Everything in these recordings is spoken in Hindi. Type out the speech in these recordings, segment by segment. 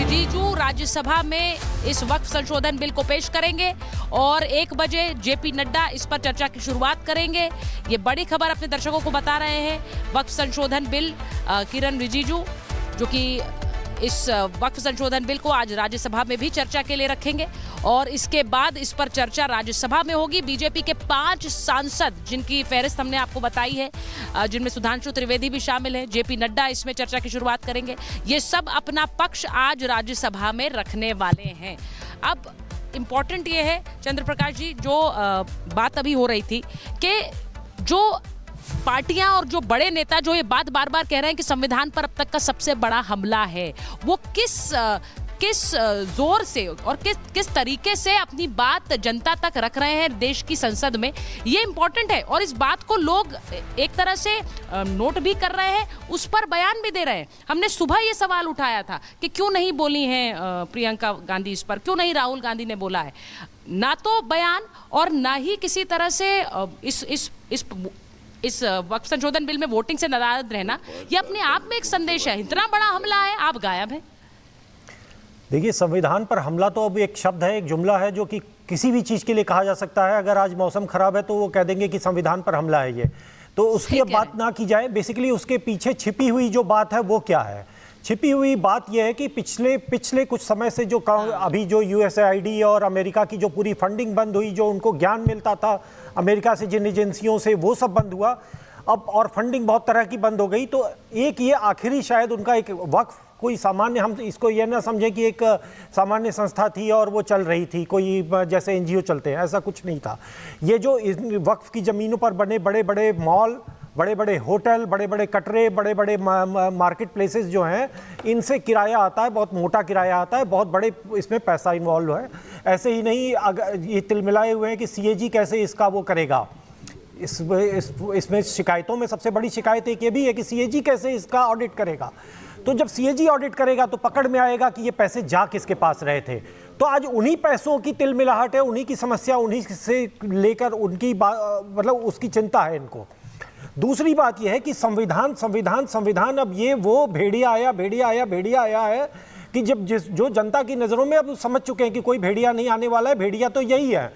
रिजिजू राज्यसभा में इस वक्फ संशोधन बिल को पेश करेंगे और 1 बजे जेपी नड्डा इस पर चर्चा की शुरुआत करेंगे। ये बड़ी खबर अपने दर्शकों को बता रहे हैं। वक्फ संशोधन बिल किरण रिजिजू जो कि इस वक्फ संशोधन बिल को आज राज्यसभा में भी चर्चा के लिए रखेंगे और इसके बाद इस पर चर्चा राज्यसभा में होगी। बीजेपी के 5 सांसद जिनकी फहरिस्त हमने आपको बताई है, जिनमें सुधांशु त्रिवेदी भी शामिल है, जेपी नड्डा इसमें चर्चा की शुरुआत करेंगे। ये सब अपना पक्ष आज राज्यसभा में रखने वाले हैं। अब इम्पोर्टेंट ये है चंद्र प्रकाश जी, जो बात अभी हो रही थी कि जो पार्टियां और जो बड़े नेता जो ये बात बार बार कह रहे हैं कि संविधान पर अब तक का सबसे बड़ा हमला है, वो किस जोर से और किस तरीके से अपनी बात जनता तक रख रहे हैं देश की संसद में, ये इंपॉर्टेंट है। और इस बात को लोग एक तरह से नोट भी कर रहे हैं, उस पर बयान भी दे रहे हैं। हमने सुबह ये सवाल उठाया था कि क्यों नहीं बोली हैं प्रियंका गांधी इस पर, क्यों नहीं राहुल गांधी ने बोला है। ना तो बयान और ना ही किसी तरह से इस वक्फ संशोधन बिल में वोटिंग से नाराज रहना, ये अपने आप में एक संदेश है। इतना बड़ा हमला है, आप गायब हैं। देखिए, संविधान पर हमला तो अब एक शब्द है, एक जुमला है जो कि किसी भी चीज़ के लिए कहा जा सकता है। अगर आज मौसम खराब है तो वो कह देंगे कि संविधान पर हमला है ये, तो उसकी अब बात ना की जाए। बेसिकली उसके पीछे छिपी हुई जो बात है वो क्या है? छिपी हुई बात यह है कि पिछले कुछ समय से जो अभी जो यूएसएआईडी और अमेरिका की जो पूरी फंडिंग बंद हुई, जो उनको ज्ञान मिलता था अमेरिका से जिन एजेंसियों से, वो सब बंद हुआ अब, और फंडिंग बहुत तरह की बंद हो गई। तो एक ये आखिरी शायद उनका एक वक्फ, कोई सामान्य, हम इसको ये ना समझें कि एक सामान्य संस्था थी और वो चल रही थी, कोई जैसे एनजीओ चलते हैं, ऐसा कुछ नहीं था। ये जो वक्फ की ज़मीनों पर बने बड़े बड़े मॉल, बड़े बड़े होटल, बड़े बड़े कटरे, बड़े बड़े मार्केट प्लेसेस जो हैं, इनसे किराया आता है, बहुत मोटा किराया आता है, बहुत बड़े इसमें पैसा इन्वॉल्व है। ऐसे ही नहीं, अगर ये तिलमिलाए हुए हैं कि सीएजी कैसे इसका वो करेगा। इसमें शिकायतों में सबसे बड़ी शिकायत एक ये भी है कि सीएजी कैसे इसका ऑडिट करेगा। तो जब सीएजी ऑडिट करेगा तो पकड़ में आएगा कि ये पैसे जा किसके पास रहे थे। तो आज उन्हीं पैसों की तिलमिलाहट है, उन्हीं की समस्या, उन्हीं से लेकर उनकी मतलब उसकी चिंता है इनको। दूसरी बात यह है कि संविधान अब ये वो भेड़िया आया है कि जब जो जनता की नज़रों में अब समझ चुके हैं कि कोई भेड़िया नहीं आने वाला है, भेड़िया तो यही है।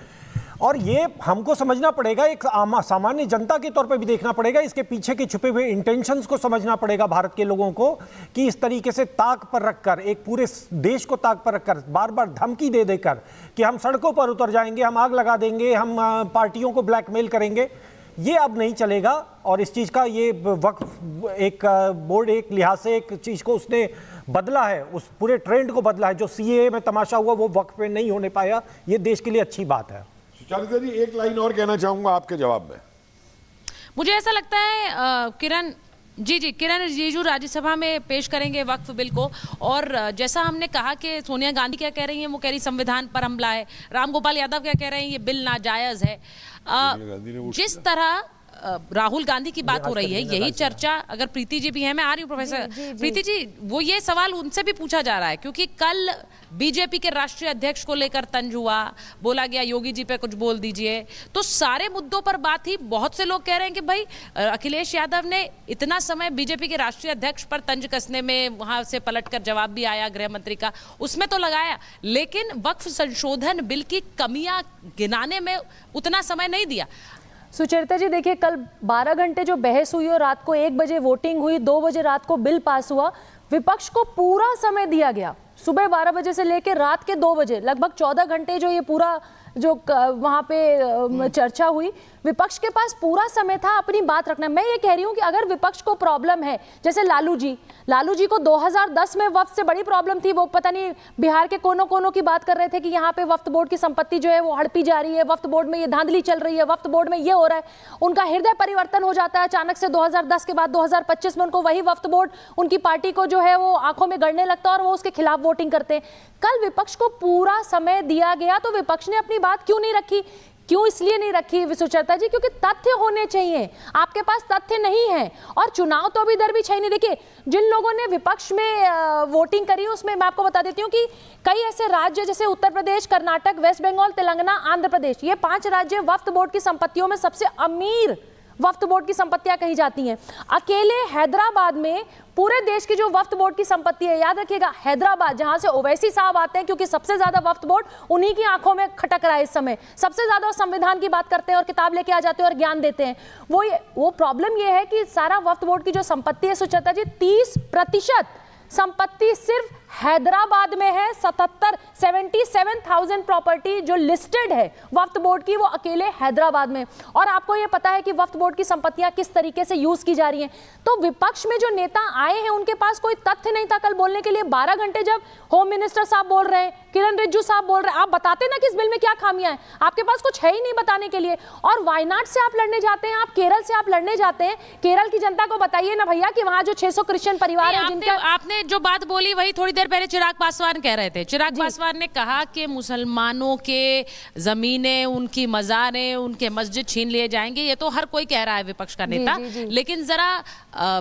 और ये हमको समझना पड़ेगा, एक सामान्य जनता के तौर पे भी देखना पड़ेगा, इसके पीछे के छुपे हुए इंटेंशंस को समझना पड़ेगा भारत के लोगों को, कि इस तरीके से ताक पर रखकर, एक पूरे देश को ताक पर रखकर, बार बार धमकी दे देकर कि हम सड़कों पर उतर जाएंगे, हम आग लगा देंगे, हम पार्टियों को ब्लैकमेल करेंगे, ये अब नहीं चलेगा। और इस चीज़ का ये वक्फ एक बोर्ड एक लिहाज से एक चीज़ को उसने बदला है, उस पूरे ट्रेंड को बदला है। जो सीएए में तमाशा हुआ वो वक्फ में नहीं होने पाया, ये देश के लिए अच्छी बात है। सुचारिता जी, एक लाइन और कहना चाहूंगा आपके जवाब में। मुझे ऐसा लगता है किरण रिजिजू राज्यसभा में पेश करेंगे वक्फ बिल को। और जैसा हमने कहा कि सोनिया गांधी क्या कह रही हैं, वो कह रही संविधान पर हमला है। रामगोपाल यादव क्या कह रहे हैं, ये बिल नाजायज है। जिस तरह राहुल गांधी की बात हो रही है, यही चर्चा, अगर प्रीति जी भी हैं, मैं आ रही हूँ प्रोफेसर प्रीति जी, वो ये सवाल उनसे भी पूछा जा रहा है क्योंकि कल बीजेपी के राष्ट्रीय अध्यक्ष को लेकर तंज हुआ, बोला गया योगी जी पे कुछ बोल दीजिए। तो सारे मुद्दों पर बात ही, बहुत से लोग कह रहे हैं कि भाई अखिलेश यादव ने इतना समय बीजेपी के राष्ट्रीय अध्यक्ष पर तंज कसने में, वहां से पलटकर जवाब भी आया गृह मंत्री का, उसमें तो लगाया, लेकिन वक्फ संशोधन बिल की कमियां गिनाने में उतना समय नहीं दिया। सुचरिता जी, देखिए, कल 12 घंटे जो बहस हुई और रात को 1 बजे वोटिंग हुई, 2 बजे रात को बिल पास हुआ, विपक्ष को पूरा समय दिया गया। सुबह 12 बजे से लेकर रात के 2 बजे, लगभग 14 घंटे जो ये पूरा जो वहाँ पे चर्चा हुई, विपक्ष के पास पूरा समय था अपनी बात रखना। मैं ये कह रही हूँ कि अगर विपक्ष को प्रॉब्लम है, जैसे लालू जी को 2010 में वक्फ से बड़ी प्रॉब्लम थी, वो पता नहीं बिहार के कोनों कोनों की बात कर रहे थे कि यहाँ पे वक्फ बोर्ड की संपत्ति जो है वो हड़पी जा रही है, वक्फ बोर्ड में ये धांधली चल रही है, वक्फ बोर्ड में ये हो रहा है। उनका हृदय परिवर्तन हो जाता है अचानक से 2010 के बाद 2025 में उनको वही वक्फ बोर्ड उनकी पार्टी को जो है वो आंखों में गड़ने लगता है और वो उसके खिलाफ वोटिंग करते हैं। कल विपक्ष को पूरा समय दिया गया, तो विपक्ष ने अपनी बात क्यों नहीं रखी? क्यों इसलिए नहीं रखी सुचरिता जी? क्योंकि तथ्य होने चाहिए, आपके पास तथ्य नहीं है और चुनाव तो अभी इधर भी है नहीं। देखिए, जिन लोगों ने विपक्ष में वोटिंग करी उसमें मैं आपको बता देती हूँ कि कई ऐसे राज्य जैसे उत्तर प्रदेश, कर्नाटक, वेस्ट बंगाल, तेलंगाना, आंध्र प्रदेश, ये 5 राज्य वक्फ बोर्ड की संपत्तियों में सबसे अमीर वक्फ बोर्ड की संपत्तियां कही जाती हैं। अकेले हैदराबाद में पूरे देश की जो वक्फ बोर्ड की संपत्ति है, याद रखिएगा हैदराबाद जहां से ओवैसी साहब आते हैं, क्योंकि सबसे ज्यादा वक्फ बोर्ड उन्हीं की आंखों में खटक रहा है इस समय, सबसे ज्यादा संविधान की बात करते हैं और किताब लेके आ जाते हैं और ज्ञान देते हैं। वो प्रॉब्लम ये है कि सारा वक्फ बोर्ड की जो संपत्ति है सुचेता जी, 30% संपत्ति सिर्फ हैदराबाद में है। 77,000 प्रॉपर्टी जो लिस्टेड है वक्फ बोर्ड की, वो अकेले हैदराबाद में। और आपको ये पता है कि वक्फ बोर्ड की संपत्तियां किस तरीके से यूज की जा रही हैं। तो विपक्ष में जो नेता आए हैं उनके पास कोई तथ्य नहीं था कल बोलने के लिए। 12 घंटे जब होम मिनिस्टर साहब बोल रहे हैं, किरण रिजिजू साहब बोल रहे हैं, आप बताते ना कि इस बिल में क्या खामियां हैं, आपके पास कुछ है ही नहीं बताने के लिए। और वायनाड से आप लड़ने जाते हैं, आप केरल से आप लड़ने जाते हैं, केरल की जनता को बताइए ना भैया कि वहां जो 600 क्रिश्चियन परिवार है जिनका आपने जो बात बोली वही थोड़ी देर पहले चिराग पासवान कह रहे थे। चिराग पासवान ने कहा कि मुसलमानों के जमीनें, उनकी मज़ारें, उनके मस्जिद छीन लिए जाएंगे। ये तो हर कोई कह रहा है विपक्ष का नेता, लेकिन जरा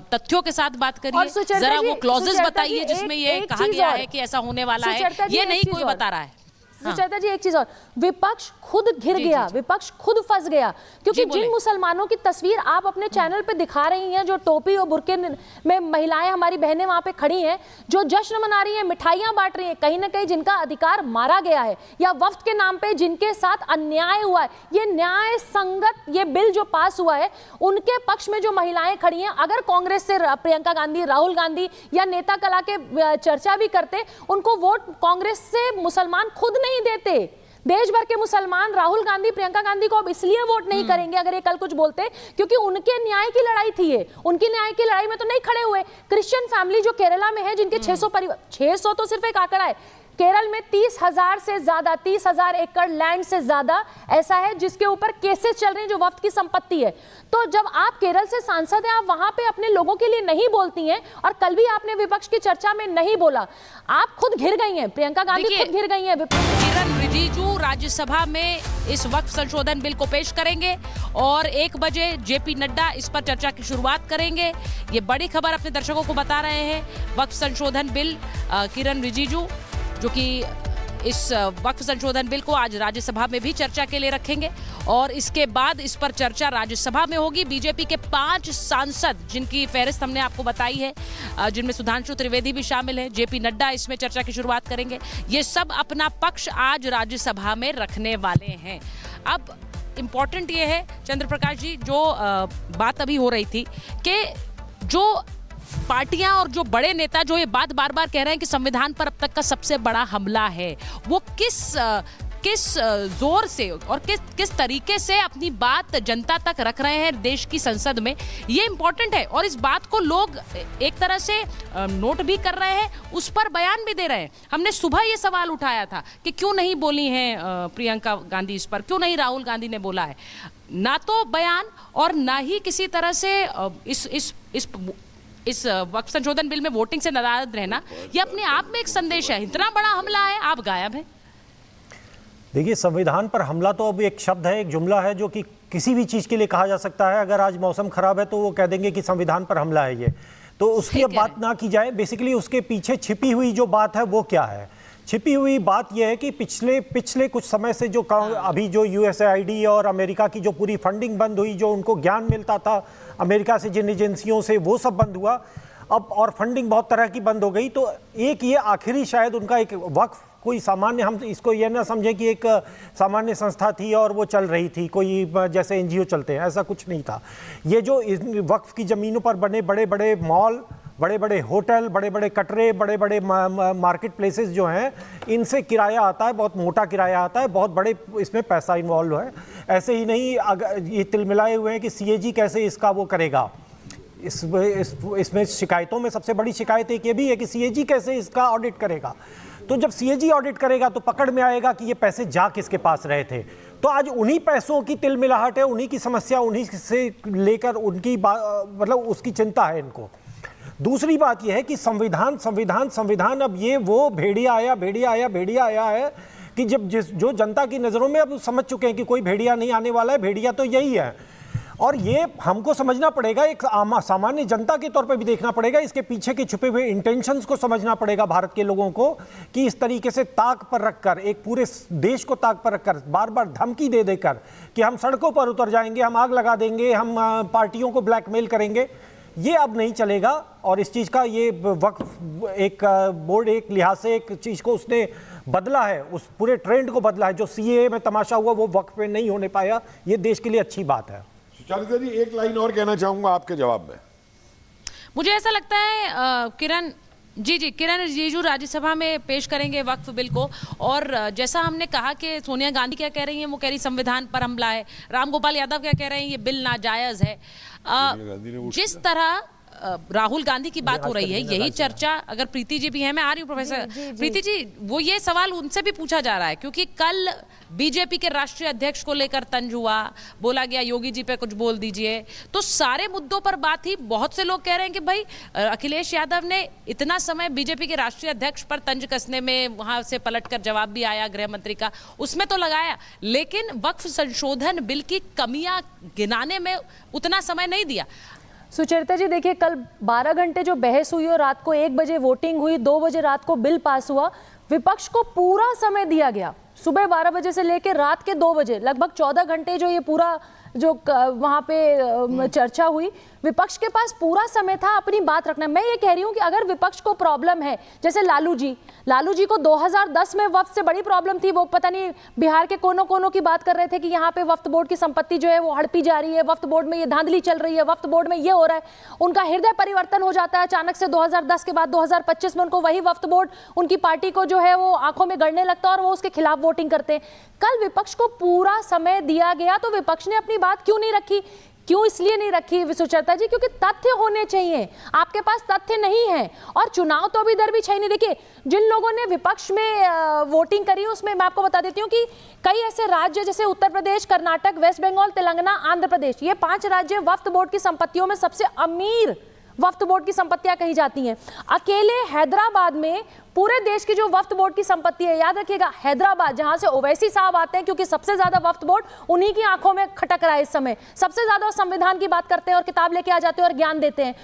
तथ्यों के साथ बात करिए, जरा वो क्लॉजेस बताइए जिसमें ये कहा गया है कि ऐसा होने वाला है। ये नहीं कोई बता रहा है। सुचेता जी एक चीज और, विपक्ष खुद घिर गया, विपक्ष खुद फंस गया, क्योंकि जिन मुसलमानों की तस्वीर आप अपने चैनल पे दिखा रही हैं, जो टोपी और बुर्के में महिलाएं, हमारी बहनें वहां पे खड़ी हैं, जो जश्न मना रही हैं, मिठाइयां बांट रही हैं, कहीं ना कहीं जिनका अधिकार मारा गया है या वक्फ के नाम पे जिनके साथ अन्याय हुआ है, ये न्याय संगत ये बिल जो पास हुआ है उनके पक्ष में जो महिलाएं खड़ी हैं, अगर कांग्रेस से प्रियंका गांधी, राहुल गांधी या नेता कला के चर्चा भी करते, उनको वोट कांग्रेस से मुसलमान खुद नहीं देते। देश भर के मुसलमान राहुल गांधी, प्रियंका गांधी को अब इसलिए वोट नहीं करेंगे अगर ये कल कुछ बोलते, क्योंकि उनके न्याय की लड़ाई थी ये, उनकी न्याय की लड़ाई में तो नहीं खड़े हुए। क्रिश्चियन फैमिली जो केरला में है, जिनके 600 परिवार, 600 तो सिर्फ एक आंकड़ा है, केरल में 30,000 से ज्यादा, 30,000 एकड़ लैंड से ज्यादा ऐसा है जिसके ऊपर केसेस चल रहे हैं जो वक्फ की संपत्ति है। तो जब आप केरल से सांसद हैं, आप वहां पे अपने लोगों के लिए नहीं बोलती हैं, और कल भी आपने विपक्ष की चर्चा में नहीं बोला, आप खुद घिर गई हैं, प्रियंका गांधी खुद घिर गई हैं। किरण रिजिजू राज्यसभा में इस वक्फ संशोधन बिल को पेश करेंगे और 1 बजे जेपी नड्डा इस पर चर्चा की शुरुआत करेंगे। ये बड़ी खबर अपने दर्शकों को बता रहे हैं। वक्फ संशोधन बिल, किरण रिजिजू जो कि इस वक्फ संशोधन बिल को आज राज्यसभा में भी चर्चा के लिए रखेंगे और इसके बाद इस पर चर्चा राज्यसभा में होगी। बीजेपी के 5 सांसद जिनकी फहरिस्त हमने आपको बताई है, जिनमें सुधांशु त्रिवेदी भी शामिल है, जेपी नड्डा इसमें चर्चा की शुरुआत करेंगे। ये सब अपना पक्ष आज राज्यसभा में रखने वाले हैं। अब इम्पॉर्टेंट ये है चंद्र प्रकाश जी, जो बात अभी हो रही थी कि जो पार्टियां और जो बड़े नेता जो ये बात बार बार कह रहे हैं कि संविधान पर अब तक का सबसे बड़ा हमला है, वो किस जोर से और किस तरीके से अपनी बात जनता तक रख रहे हैं देश की संसद में, ये इंपॉर्टेंट है। और इस बात को लोग एक तरह से नोट भी कर रहे हैं, उस पर बयान भी दे रहे हैं। हमने सुबह ये सवाल उठाया था कि क्यों नहीं बोली हैं प्रियंका गांधी इस पर, क्यों नहीं राहुल गांधी ने बोला है। ना तो बयान और ना ही किसी तरह से इस वक्फ संशोधन बिल में वोटिंग से नाराज रहना, ये अपने आप में एक संदेश है। इतना बड़ा हमला है, आप गायब हैं। देखिए, संविधान पर हमला तो अब एक शब्द है, एक जुमला है जो कि किसी भी चीज़ के लिए कहा जा सकता है। अगर आज मौसम खराब है तो वो कह देंगे कि संविधान पर हमला है ये, तो उसकी अब बात ना की जाए। बेसिकली उसके पीछे छिपी हुई जो बात है वो क्या है? छिपी हुई बात यह है कि पिछले कुछ समय से जो अभी जो यूएसएआईडी और अमेरिका की जो पूरी फंडिंग बंद हुई, जो उनको ज्ञान मिलता था अमेरिका से जिन एजेंसियों से, वो सब बंद हुआ अब, और फंडिंग बहुत तरह की बंद हो गई। तो एक ये आखिरी शायद उनका एक वक्फ, कोई सामान्य, हम इसको ये ना समझें कि एक सामान्य संस्था थी और वो चल रही थी, कोई जैसे एनजीओ चलते हैं, ऐसा कुछ नहीं था। ये जो वक्फ की ज़मीनों पर बने बड़े बड़े मॉल, बड़े बड़े होटल, बड़े बड़े कटरे, बड़े बड़े मार्केट प्लेसेस जो हैं, इनसे किराया आता है, बहुत मोटा किराया आता है, बहुत बड़े इसमें पैसा इन्वॉल्व है। ऐसे ही नहीं, अगर ये तिलमिलाए हुए हैं कि सीएजी कैसे इसका वो करेगा। इसमें शिकायतों में सबसे बड़ी शिकायत एक ये भी है कि सीएजी कैसे इसका ऑडिट करेगा। तो जब सीएजी ऑडिट करेगा तो पकड़ में आएगा कि ये पैसे जा किसके पास रहे थे। तो आज उन्हीं पैसों की तिलमिलाहट है, उन्हीं की समस्या, उन्हीं से लेकर उनकी मतलब उसकी चिंता है इनको। दूसरी बात यह है कि संविधान अब ये वो भेड़िया आया है कि जब जो जनता की नज़रों में अब समझ चुके हैं कि कोई भेड़िया नहीं आने वाला है, भेड़िया तो यही है। और ये हमको समझना पड़ेगा, एक सामान्य जनता के तौर पे भी देखना पड़ेगा, इसके पीछे के छुपे हुए इंटेंशंस को समझना पड़ेगा भारत के लोगों को, कि इस तरीके से ताक पर रखकर, एक पूरे देश को ताक पर रखकर, बार बार धमकी दे देकर कि हम सड़कों पर उतर जाएंगे, हम आग लगा देंगे, हम पार्टियों को ब्लैकमेल करेंगे, ये अब नहीं चलेगा। और इस चीज़ का ये वक्फ एक बोर्ड एक लिहाज से एक चीज़ को उसने बदला है, उस पूरे ट्रेंड को बदला है। जो सीएए में तमाशा हुआ वो वक्फ में नहीं होने पाया, ये देश के लिए अच्छी बात है। सुचरिता जी, एक लाइन और कहना चाहूंगा आपके जवाब में। मुझे ऐसा लगता है किरण किरण रिजिजू राज्यसभा में पेश करेंगे वक्फ बिल को। और जैसा हमने कहा कि सोनिया गांधी क्या कह रही हैं, वो कह रही संविधान पर हमला है। रामगोपाल यादव क्या कह रहे हैं, ये बिल नाजायज है। जिस तरह राहुल गांधी की बात हो रही है, यही चर्चा, अगर प्रीति जी भी हैं, मैं आ रही हूँ प्रोफेसर प्रीति जी, वो ये सवाल उनसे भी पूछा जा रहा है, क्योंकि कल बीजेपी के राष्ट्रीय अध्यक्ष को लेकर तंज हुआ, बोला गया योगी जी पे कुछ बोल दीजिए, तो सारे मुद्दों पर बात ही। बहुत से लोग कह रहे हैं कि भाई अखिलेश यादव ने इतना समय बीजेपी के राष्ट्रीय अध्यक्ष पर तंज कसने में, वहां से पलटकर जवाब भी आया गृह मंत्री का, उसमें तो लगाया, लेकिन वक्फ संशोधन बिल की कमियां गिनाने में उतना समय नहीं दिया। सुचरिता जी देखिए, कल 12 घंटे जो बहस हुई और रात को 1 बजे वोटिंग हुई, 2 बजे रात को बिल पास हुआ, विपक्ष को पूरा समय दिया गया। सुबह 12 बजे से लेकर रात के 2 बजे, लगभग 14 घंटे जो ये पूरा जो वहां पे चर्चा हुई, विपक्ष के पास पूरा समय था अपनी बात रखना। मैं ये कह रही हूँ कि अगर विपक्ष को प्रॉब्लम है, जैसे लालू जी को 2010 में वक्फ से बड़ी प्रॉब्लम थी, वो पता नहीं बिहार के कोनों कोनों की बात कर रहे थे कि यहाँ पे वक्फ बोर्ड की संपत्ति जो है वो हड़पी जा रही है, वक्फ बोर्ड में ये धांधली चल रही है, वक्फ बोर्ड में ये हो रहा है। उनका हृदय परिवर्तन हो जाता है अचानक से 2010 के बाद 2025 में उनको वही वक्फ बोर्ड उनकी पार्टी को जो है वो आंखों में गड़ने लगता है और वो उसके खिलाफ वोटिंग करते हैं। कल विपक्ष को पूरा समय दिया गया, तो विपक्ष ने अपनी बात क्यों नहीं रखी? क्यों इसलिए नहीं रखी सुचरिता जी, क्योंकि तथ्य होने चाहिए। आपके पास तथ्य नहीं है और चुनाव तो अभी इधर भी है नहीं। देखिए, जिन लोगों ने विपक्ष में वोटिंग करी उसमें मैं आपको बता देती हूँ कि कई ऐसे राज्य जैसे उत्तर प्रदेश, कर्नाटक, वेस्ट बंगाल, तेलंगाना, आंध्र प्रदेश, ये 5 राज्य वक्फ बोर्ड की संपत्तियों में सबसे अमीर वक्फ बोर्ड की संपत्तियां कही जाती हैं। अकेले हैदराबाद में पूरे देश की जो वक्फ बोर्ड की संपत्ति है, याद रखिएगा, हैदराबाद जहां से ओवैसी साहब आते हैं, क्योंकि सबसे ज्यादा वक्फ बोर्ड उन्हीं की आंखों में खटक रहा है इस समय। सबसे ज्यादा संविधान की बात करते हैं और किताब लेके आ जाते हैं और ज्ञान देते हैं।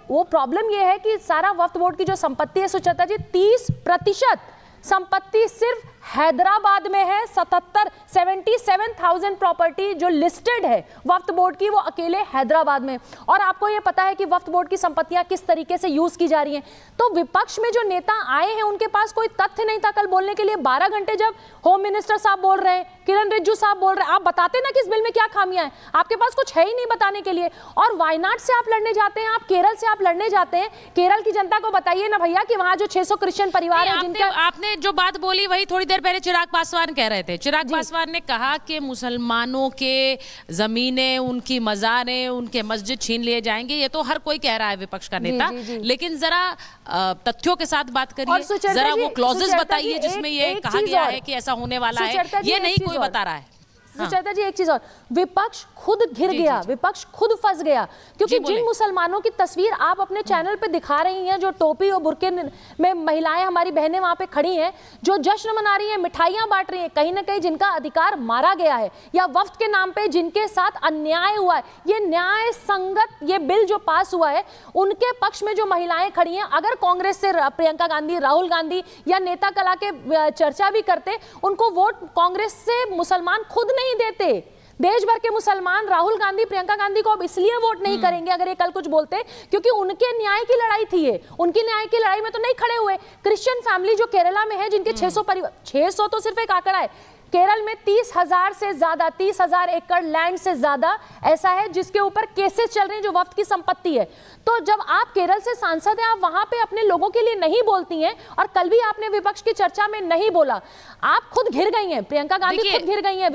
वो प्रॉब्लम ये है कि सारा वक्फ बोर्ड की जो संपत्ति है सुचरिता जी, 30% संपत्ति सिर्फ हैदराबाद में है। 77,000 प्रॉपर्टी जो लिस्टेड है वक्फ बोर्ड की, वो अकेले हैदराबाद में। और आपको ये पता है कि वक्फ बोर्ड की संपत्तियां किस तरीके से यूज की जा रही हैं। तो विपक्ष में जो नेता आए हैं उनके पास कोई तथ्य नहीं था कल बोलने के लिए। 12 घंटे जब होम मिनिस्टर साहब बोल रहे हैं, किरण रिजिजू साहब बोल रहे हैं, आप बताते ना कि इस बिल में क्या खामियां हैं। आपके पास कुछ है ही नहीं बताने के लिए। और वायनाड से आप लड़ने जाते हैं, आप केरल से आप लड़ने जाते हैं। केरल की जनता को बताइए ना भैया कि वहां जो 600 क्रिश्चियन परिवार है जिनका, आपने जो बात बोली वही थोड़ी देर पहले चिराग पासवान कह रहे थे। चिराग पासवान ने कहा कि मुसलमानों के जमीनें, उनकी मज़ारें, उनके मस्जिद छीन लिए जाएंगे। ये तो हर कोई कह रहा है विपक्ष का नेता, लेकिन जरा तथ्यों के साथ बात करिए, जरा वो क्लॉजेस बताइए जिसमें ये कहा गया है कि ऐसा होने वाला है। ये नहीं कोई बता रहा है। सुचरिता जी एक चीज और, विपक्ष खुद घिर गया, विपक्ष खुद फंस गया, क्योंकि जिन मुसलमानों की तस्वीर आप अपने चैनल पे दिखा रही हैं, जो टोपी और बुर्के में महिलाएं, हमारी बहनें वहां पे खड़ी हैं, जो जश्न मना रही हैं, मिठाइयां बांट रही हैं, कहीं ना कहीं जिनका अधिकार मारा गया है या वक्फ के नाम पे जिनके साथ अन्याय हुआ है, ये न्याय संगत ये बिल जो पास हुआ है, उनके पक्ष में जो महिलाएं खड़ी हैं, अगर कांग्रेस से प्रियंका गांधी, राहुल गांधी या नेता कला के चर्चा भी करते, उनको वोट कांग्रेस से मुसलमान खुद नहीं देते। देश भर के मुसलमान राहुल गांधी, प्रियंका गांधी को अब इसलिए वोट नहीं करेंगे अगर ये कल कुछ बोलते, क्योंकि उनके न्याय की लड़ाई थी ये। उनकी न्याय की लड़ाई में तो नहीं खड़े हुए। क्रिश्चियन फैमिली जो केरला में है, जिनके 600 परिवार, 600 तो सिर्फ एक आंकड़ा है, केरल में 30,000 से ज्यादा, 30,000 एकड़ लैंड से ज्यादा ऐसा है जिसके ऊपर केसेस चल रहे हैं जो वक्फ की संपत्ति है। तो जब आप केरल से सांसद हैं, आप वहां पे अपने लोगों के लिए नहीं बोलती हैं, और कल भी आपने विपक्ष की चर्चा में नहीं बोला। आप खुद घिर गई हैं, प्रियंका गांधी खुद घिर गई हैं।